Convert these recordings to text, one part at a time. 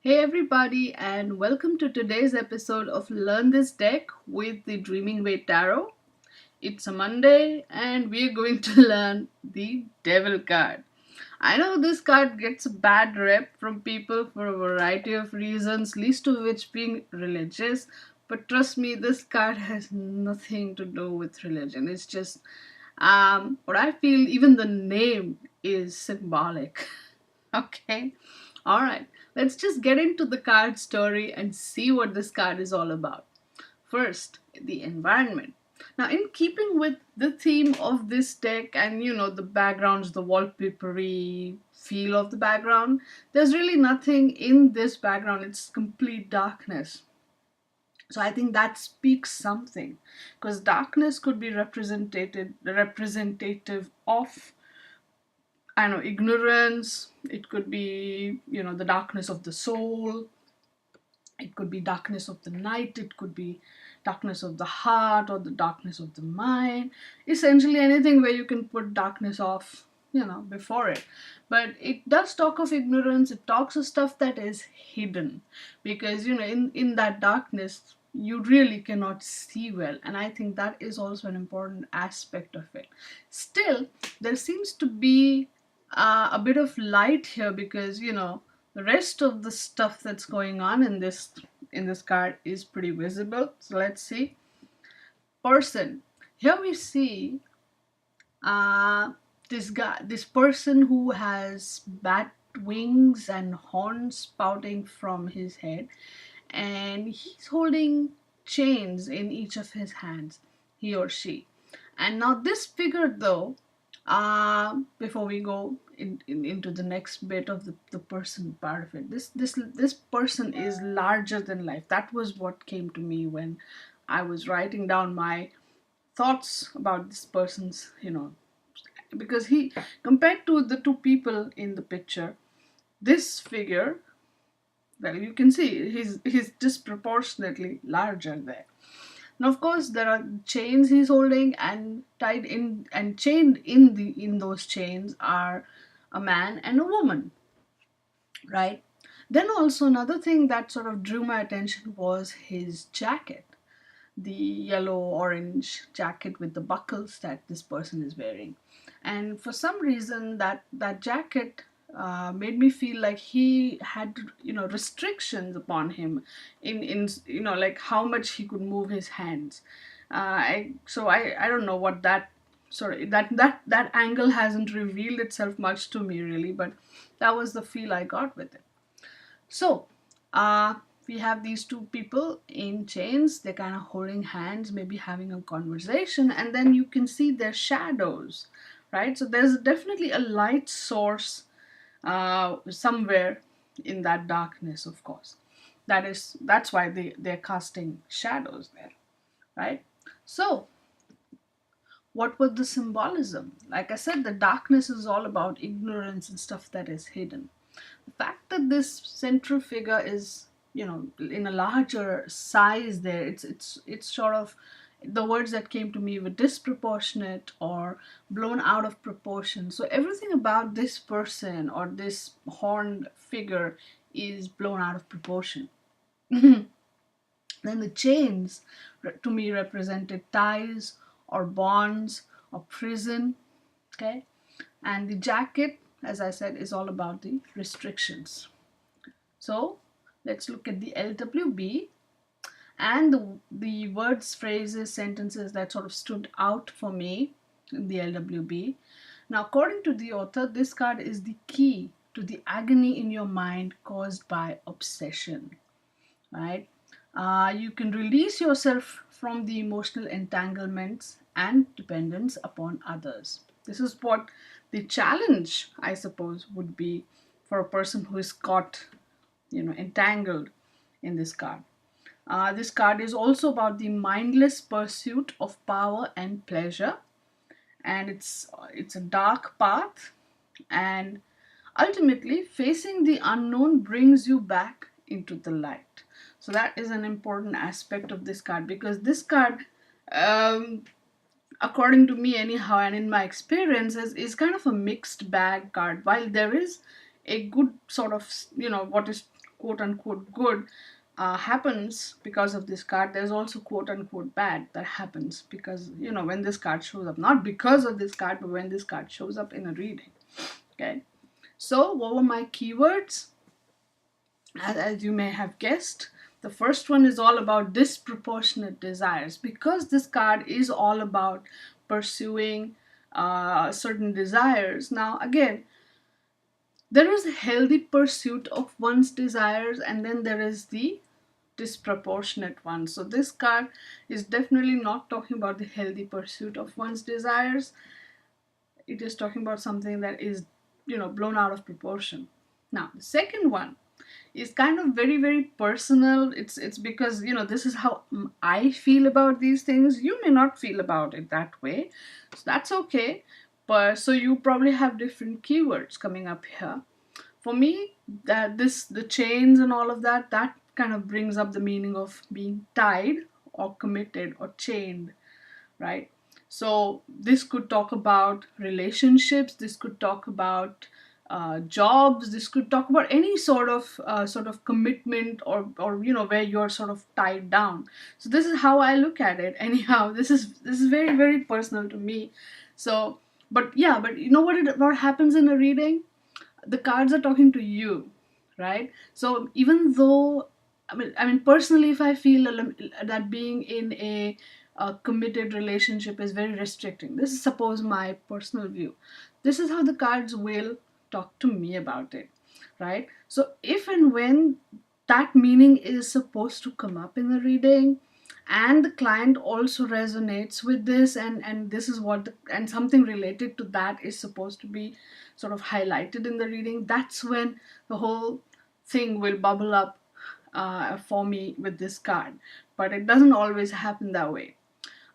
Hey everybody, and welcome to today's episode of Learn This Deck with the Dreaming Way Tarot. It's a Monday, and we're going to learn the Devil card. I know this card gets a bad rep from people for a variety of reasons, least of which being religious. But trust me, this card has nothing to do with religion. It's just what I feel. Even the name is symbolic. Okay. All right. Let's just get into the card story and see what this card is all about. First, the environment. Now, in keeping with the theme of this deck and the backgrounds, the wallpapery feel of the background, there's really nothing in this background. It's complete darkness. So I think that speaks something, because darkness could be representative of, I know, ignorance. It could be, the darkness of the soul. It could be darkness of the night. It could be darkness of the heart or the darkness of the mind. Essentially anything where you can put darkness off, before it. But it does talk of ignorance. It talks of stuff that is hidden, because, in that darkness, you really cannot see well. And I think that is also an important aspect of it. Still, there seems to be a bit of light here, because the rest of the stuff that's going on in this card is pretty visible. So let's see. Person. Here we see uh, this person who has bat wings and horns spouting from his head, and he's holding chains in each of his hands, he or she. And now this figure, though, before we go into the next bit of the person part of it, this person is larger than life. That was what came to me when I was writing down my thoughts about this person's, because he, compared to the two people in the picture, this figure, well, you can see he's disproportionately larger there. Now, of course, there are chains he's holding, and tied in and chained in those chains are a man and a woman, right? Then also another thing that sort of drew my attention was his jacket, the yellow orange jacket with the buckles that this person is wearing. And for some reason, that jacket made me feel like he had, restrictions upon him in like how much he could move his hands. I don't know what that, sorry, that angle hasn't revealed itself much to me really, but that was the feel I got with it. So, we have these two people in chains. They're kind of holding hands, maybe having a conversation, and then you can see their shadows, right? So there's definitely a light source somewhere in that darkness, of course. That's why they're casting shadows there, right? So, what was the symbolism? Like I said, the darkness is all about ignorance and stuff that is hidden. The fact that this central figure is, in a larger size there, it's sort of, the words that came to me were disproportionate or blown out of proportion. So everything about this person or this horned figure is blown out of proportion. Then the chains to me represented ties or bonds or prison. Okay. And the jacket, as I said, is all about the restrictions. So let's look at the LWB and the words, phrases, sentences that sort of stood out for me in the LWB. Now, according to the author, this card is the key to the agony in your mind caused by obsession, right? You can release yourself from the emotional entanglements and dependence upon others. This is what the challenge, I suppose, would be for a person who is caught, entangled in this card. This card is also about the mindless pursuit of power and pleasure, and it's a dark path, and ultimately facing the unknown brings you back into the light. So that is an important aspect of this card, because this card, according to me anyhow, and in my experience, is kind of a mixed bag card. While there is a good sort of, what is quote unquote good happens because of this card, there's also quote unquote bad that happens because, when this card shows up, not because of this card, but when this card shows up in a reading. Okay, so what were my keywords? As you may have guessed, the first one is all about disproportionate desires, because this card is all about pursuing certain desires. Now, again, there is a healthy pursuit of one's desires, and then there is the disproportionate one. So, this card is definitely not talking about the healthy pursuit of one's desires. It is talking about something that is, blown out of proportion. Now, the second one is kind of very, very personal. It's because, this is how I feel about these things. You may not feel about it that way, so that's okay. But so you probably have different keywords coming up here. For me, the chains and all of that kind of brings up the meaning of being tied or committed or chained, right? So this could talk about relationships. This could talk about jobs. This could talk about any sort of commitment, or where you're sort of tied down. So this is how I look at it. Anyhow, this is very, very personal to me. So, but yeah, but you know what happens in a reading? The cards are talking to you, right? So even though, I mean, personally, if I feel that being in a committed relationship is very restricting, this is suppose my personal view. This is how the cards will talk to me about it, right? So if and when that meaning is supposed to come up in the reading, and the client also resonates with this, and this is what and something related to that is supposed to be sort of highlighted in the reading, that's when the whole thing will bubble up for me with this card. But it doesn't always happen that way.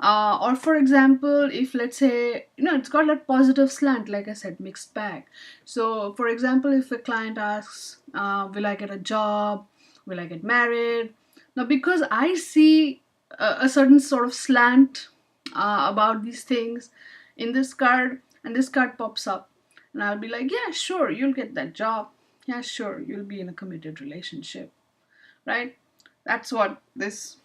Or for example, if let's say, it's got that positive slant, like I said, mixed bag. So for example, if a client asks, will I get a job, will I get married? Now, because I see a certain sort of slant about these things in this card, and this card pops up, and I'll be like, yeah, sure, you'll get that job. Yeah, sure, you'll be in a committed relationship, right? That's what this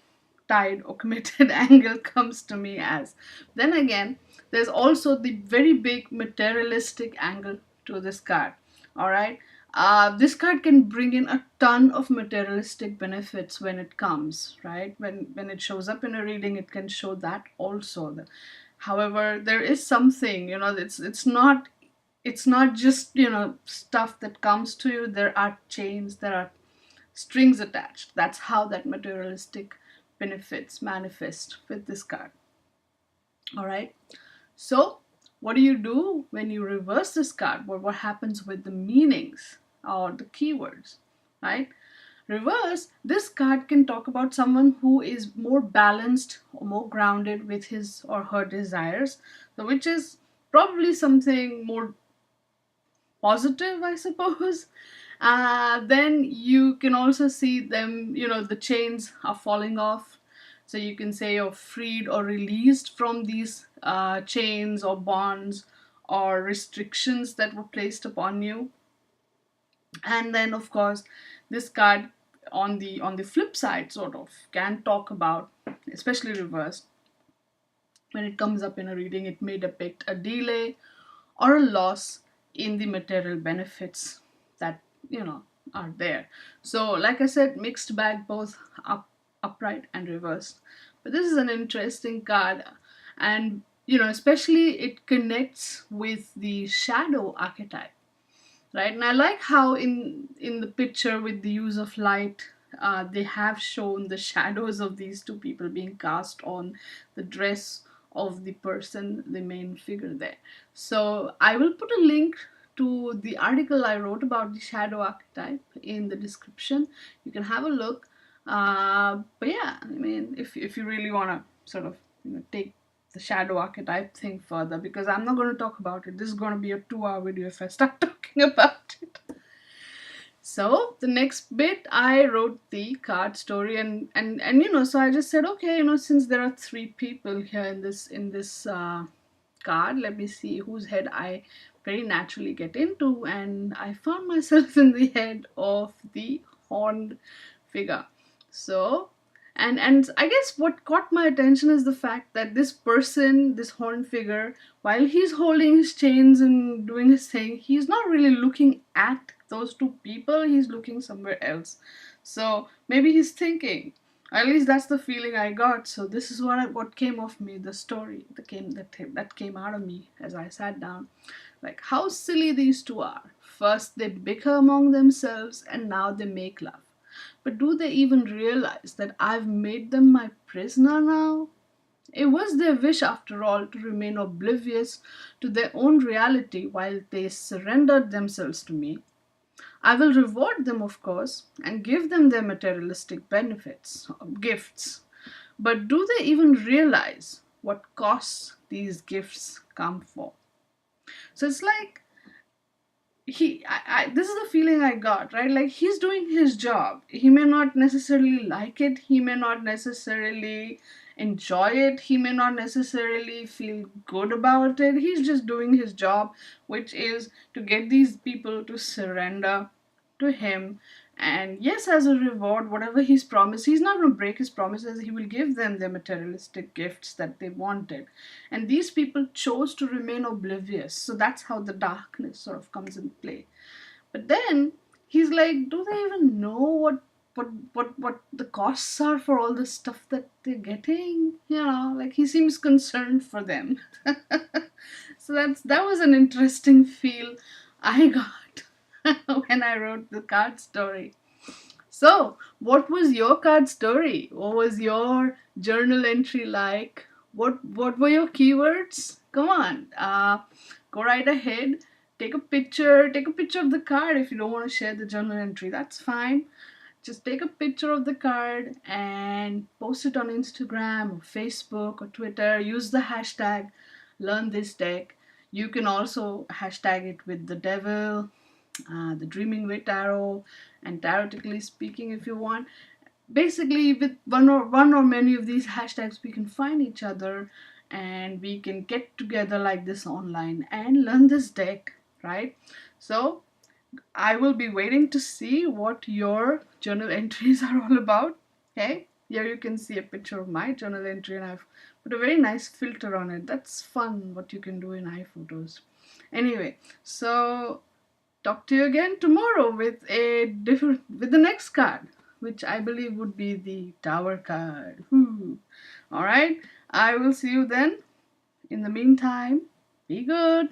tied or committed angle comes to me as. Then again, there's also the very big materialistic angle to this card. All right. This card can bring in a ton of materialistic benefits when it comes, right? When it shows up in a reading, it can show that also. However, there is something, it's not just, stuff that comes to you. There are chains, there are strings attached. That's how that materialistic benefits manifest with this card. All right. So, what do you do when you reverse this card? What happens with the meanings or the keywords, right? Reverse, this card can talk about someone who is more balanced or more grounded with his or her desires, which is probably something more positive, I suppose. Then you can also see them, the chains are falling off. So you can say you're freed or released from these chains or bonds or restrictions that were placed upon you. And then, of course, this card on the flip side sort of can talk about, especially reversed, when it comes up in a reading, it may depict a delay or a loss in the material benefits that are there. So like I said, mixed bag, both upright and reversed. But this is an interesting card, and especially it connects with the shadow archetype, right? And I like how in the picture, with the use of light, they have shown the shadows of these two people being cast on the dress of the person, the main figure there. So I will put a link to the article I wrote about the shadow archetype in the description. You can have a look. But yeah, I mean, if you really want to sort of take the shadow archetype thing further, because I'm not going to talk about it. This is going to be a 2-hour video if I start talking about it. So the next bit, I wrote the card story, and so I just said, okay, since there are 3 people here in this card, let me see whose head I very naturally get into, and I found myself in the head of the horned figure. So, and I guess what caught my attention is the fact that this person, this horned figure, while he's holding his chains and doing his thing, he's not really looking at those two people. He's looking somewhere else. So maybe he's thinking. At least that's the feeling I got. So this is what came of me, the story that came out of me as I sat down. Like how silly these two are. First they bicker among themselves and now they make love. But do they even realize that I've made them my prisoner now? It was their wish, after all, to remain oblivious to their own reality while they surrendered themselves to me. I will reward them, of course, and give them their materialistic benefits, gifts. But do they even realize what costs these gifts come for? So it's like this is the feeling I got, right? Like he's doing his job. He may not necessarily like it, he may not necessarily enjoy it, he may not necessarily feel good about it. He's just doing his job, which is to get these people to surrender to him. And yes, as a reward, whatever he's promised, he's not going to break his promises. He will give them the materialistic gifts that they wanted. And these people chose to remain oblivious. So that's how the darkness sort of comes in play. But then he's like, do they even know what the costs are for all the stuff that they're getting? You know, like he seems concerned for them. So that was an interesting feel I got when I wrote the card story. So, what was your card story? What was your journal entry like? What were your keywords? Come on, go right ahead. Take a picture. Take a picture of the card if you don't want to share the journal entry. That's fine. Just take a picture of the card and post it on Instagram or Facebook or Twitter. Use the hashtag learn this deck. You can also hashtag it with the devil, the Dreaming with Tarot, and Tarotically Speaking if you want. Basically, with one or many of these hashtags, we can find each other and we can get together like this online and learn this deck, right? So I will be waiting to see what your journal entries are all about. Okay, here you can see a picture of my journal entry, and I've put a very nice filter on it. That's fun what you can do in iPhotos. Anyway, so talk to you again tomorrow with the next card, which I believe would be the Tower card. All right, I will see you then. In the meantime, be good.